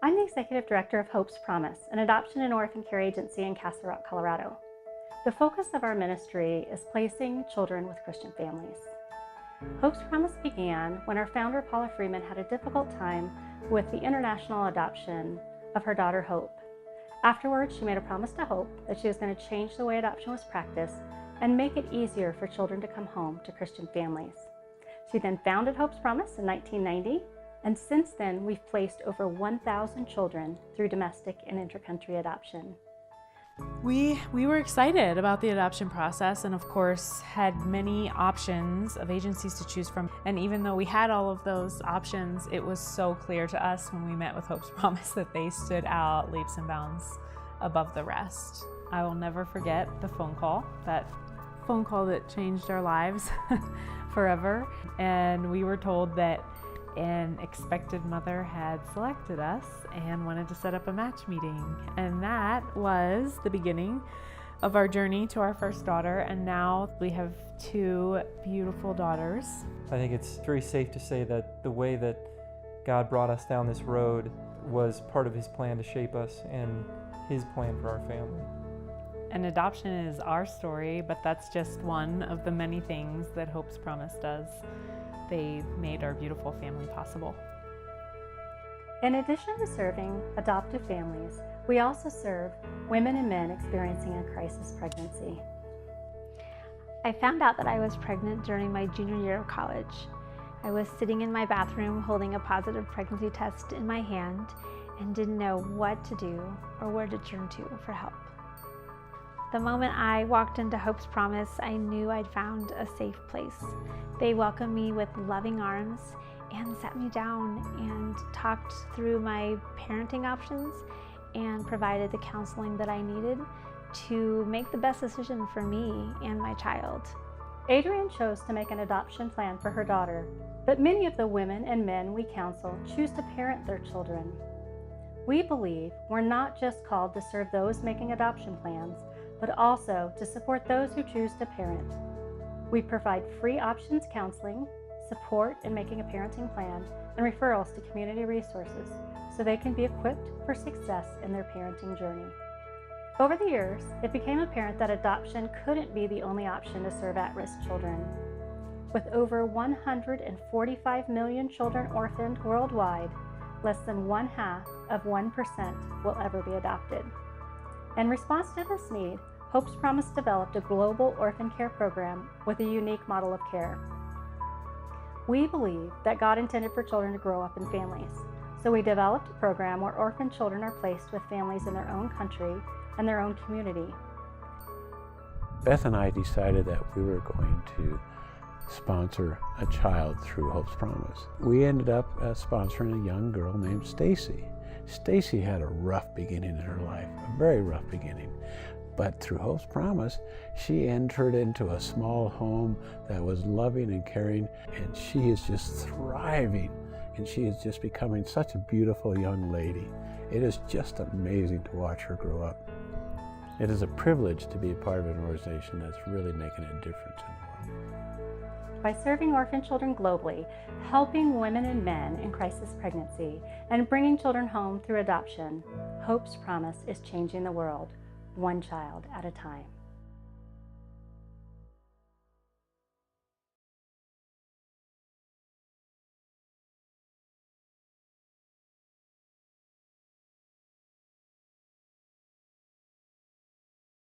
I'm the Executive Director of Hope's Promise, an adoption and orphan care agency in Castle Rock, Colorado. The focus of our ministry is placing children with Christian families. Hope's Promise began when our founder, Paula Freeman, had a difficult time with the international adoption of her daughter, Hope. Afterwards, she made a promise to Hope that she was going to change the way adoption was practiced and make it easier for children to come home to Christian families. She then founded Hope's Promise in 1990, and since then, we've placed over 1,000 children through domestic and intercountry adoption. We were excited about the adoption process and of course had many options of agencies to choose from. And even though we had all of those options, it was so clear to us when we met with Hope's Promise that they stood out leaps and bounds above the rest. I will never forget the phone call that changed our lives forever. And we were told that an expected mother had selected us and wanted to set up a match meeting. And that was the beginning of our journey to our first daughter. And now we have two beautiful daughters. I think it's very safe to say that the way that God brought us down this road was part of His plan to shape us and His plan for our family. And adoption is our story, but that's just one of the many things that Hope's Promise does. They made our beautiful family possible. In addition to serving adoptive families, we also serve women and men experiencing a crisis pregnancy. I found out that I was pregnant during my junior year of college. I was sitting in my bathroom holding a positive pregnancy test in my hand and didn't know what to do or where to turn to for help. The moment I walked into Hope's Promise, I knew I'd found a safe place. They welcomed me with loving arms and sat me down and talked through my parenting options and provided the counseling that I needed to make the best decision for me and my child. Adrienne chose to make an adoption plan for her daughter, but many of the women and men we counsel choose to parent their children. We believe we're not just called to serve those making adoption plans, but also to support those who choose to parent. We provide free options counseling, support in making a parenting plan, and referrals to community resources so they can be equipped for success in their parenting journey. Over the years, it became apparent that adoption couldn't be the only option to serve at-risk children. With over 145 million children orphaned worldwide, less than 0.5% will ever be adopted. In response to this need, Hope's Promise developed a global orphan care program with a unique model of care. We believe that God intended for children to grow up in families, so we developed a program where orphan children are placed with families in their own country and their own community. Beth and I decided that we were going to sponsor a child through Hope's Promise. We ended up sponsoring a young girl named Stacy. Stacy had a rough beginning in her life, a very rough beginning. But through Hope's Promise, she entered into a small home that was loving and caring, and she is just thriving, and she is just becoming such a beautiful young lady. It is just amazing to watch her grow up. It is a privilege to be a part of an organization that's really making a difference in the world. By serving orphan children globally, helping women and men in crisis pregnancy, and bringing children home through adoption, Hope's Promise is changing the world, one child at a time.